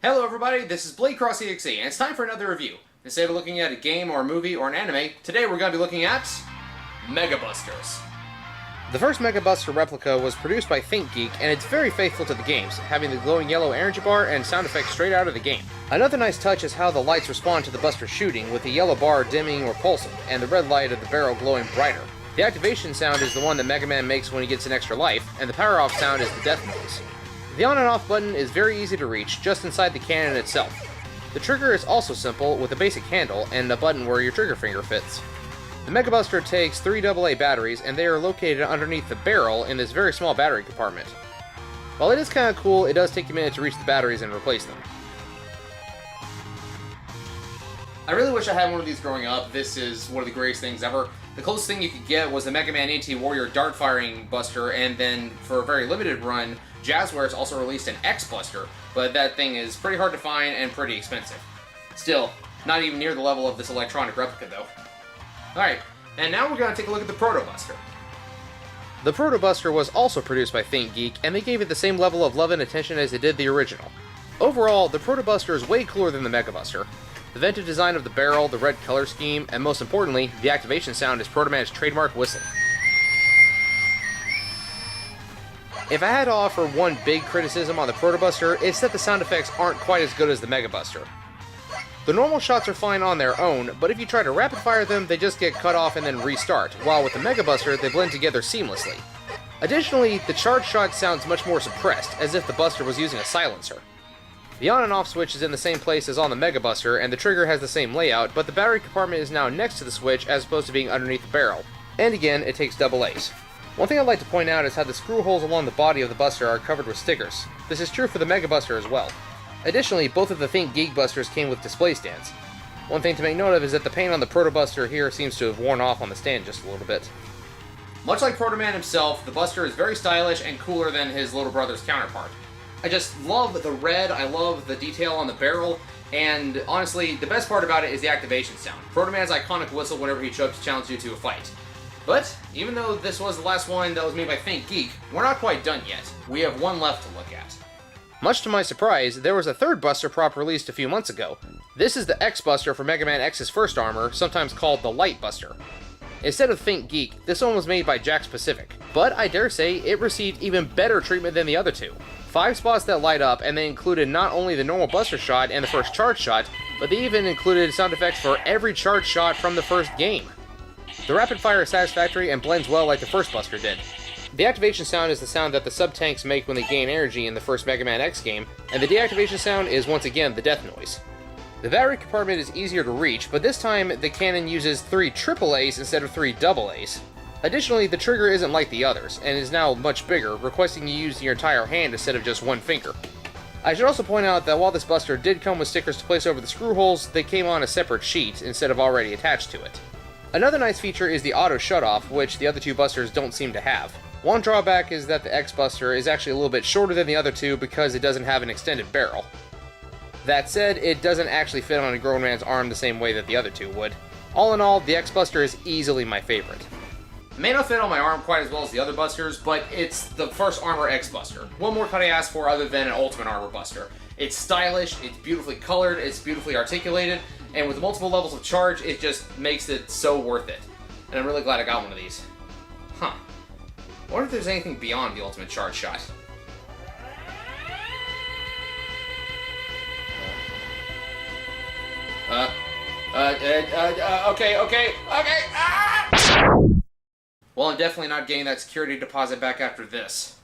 Hello everybody, this is BladeCrossEXE, and it's time for another review. Instead of looking at a game or a movie or an anime, today we're going to be looking at Mega Busters. The first Mega Buster replica was produced by Think Geek, and it's very faithful to the games, having the glowing yellow energy bar and sound effects straight out of the game. Another nice touch is how the lights respond to the Buster shooting, with the yellow bar dimming or pulsing, and the red light of the barrel glowing brighter. The activation sound is the one that Mega Man makes when he gets an extra life, and the power-off sound is the death noise. The on and off button is very easy to reach, just inside the cannon itself. The trigger is also simple, with a basic handle and a button where your trigger finger fits. The Mega Buster takes 3 AA batteries, and they are located underneath the barrel in this very small battery compartment. While it is kind of cool, it does take a minute to reach the batteries and replace them. I really wish I had one of these growing up. This is one of the greatest things ever. The closest thing you could get was the Mega Man Anti-Warrior dart-firing Buster, and then for a very limited run, Jazzwares also released an X-Buster, but that thing is pretty hard to find and pretty expensive. Still, not even near the level of this electronic replica though. Alright, and now we're going to take a look at the Proto Buster. The Proto Buster was also produced by Think Geek, and they gave it the same level of love and attention as they did the original. Overall, the Proto Buster is way cooler than the Mega Buster. The vented design of the barrel, the red color scheme, and most importantly, the activation sound is Proto Man's trademark whistle. If I had to offer one big criticism on the Proto Buster, it's that the sound effects aren't quite as good as the Mega Buster. The normal shots are fine on their own, but if you try to rapid fire them, they just get cut off and then restart, while with the Mega Buster, they blend together seamlessly. Additionally, the charge shot sounds much more suppressed, as if the Buster was using a silencer. The on and off switch is in the same place as on the Mega Buster, and the trigger has the same layout, but the battery compartment is now next to the switch as opposed to being underneath the barrel. And again, it takes AA's. One thing I'd like to point out is how the screw holes along the body of the Buster are covered with stickers. This is true for the Mega Buster as well. Additionally, both of the Think Geek Busters came with display stands. One thing to make note of is that the paint on the Proto Buster here seems to have worn off on the stand just a little bit. Much like Proto Man himself, the Buster is very stylish and cooler than his little brother's counterpart. I just love the red, I love the detail on the barrel, and honestly, the best part about it is the activation sound. Proto Man's iconic whistle whenever he shows up to challenge you to a fight. But, even though this was the last one that was made by Think Geek, we're not quite done yet. We have one left to look at. Much to my surprise, there was a third Buster prop released a few months ago. This is the X-Buster for Mega Man X's first armor, sometimes called the Light Buster. Instead of Think Geek, this one was made by Jakks Pacific, but I dare say it received even better treatment than the other two. 5 spots that light up, and they included not only the normal Buster shot and the first charge shot, but they even included sound effects for every charge shot from the first game. The rapid fire is satisfactory and blends well like the first Buster did. The activation sound is the sound that the sub-tanks make when they gain energy in the first Mega Man X game, and the deactivation sound is once again the death noise. The battery compartment is easier to reach, but this time the cannon uses 3 AA's instead of 3 AA's. Additionally, the trigger isn't like the others, and is now much bigger, requesting you use your entire hand instead of just one finger. I should also point out that while this Buster did come with stickers to place over the screw holes, they came on a separate sheet instead of already attached to it. Another nice feature is the auto shutoff, which the other two Busters don't seem to have. One drawback is that the X-Buster is actually a little bit shorter than the other two because it doesn't have an extended barrel. That said, it doesn't actually fit on a grown man's arm the same way that the other two would. All in all, the X-Buster is easily my favorite. It may not fit on my arm quite as well as the other Busters, but it's the first Armor X-Buster. What more could I ask for other than an Ultimate Armor Buster? It's stylish, it's beautifully colored, it's beautifully articulated, and with multiple levels of charge, it just makes it so worth it. And I'm really glad I got one of these. Huh. I wonder if there's anything beyond the ultimate charge shot. Okay. Ah! Well, I'm definitely not getting that security deposit back after this.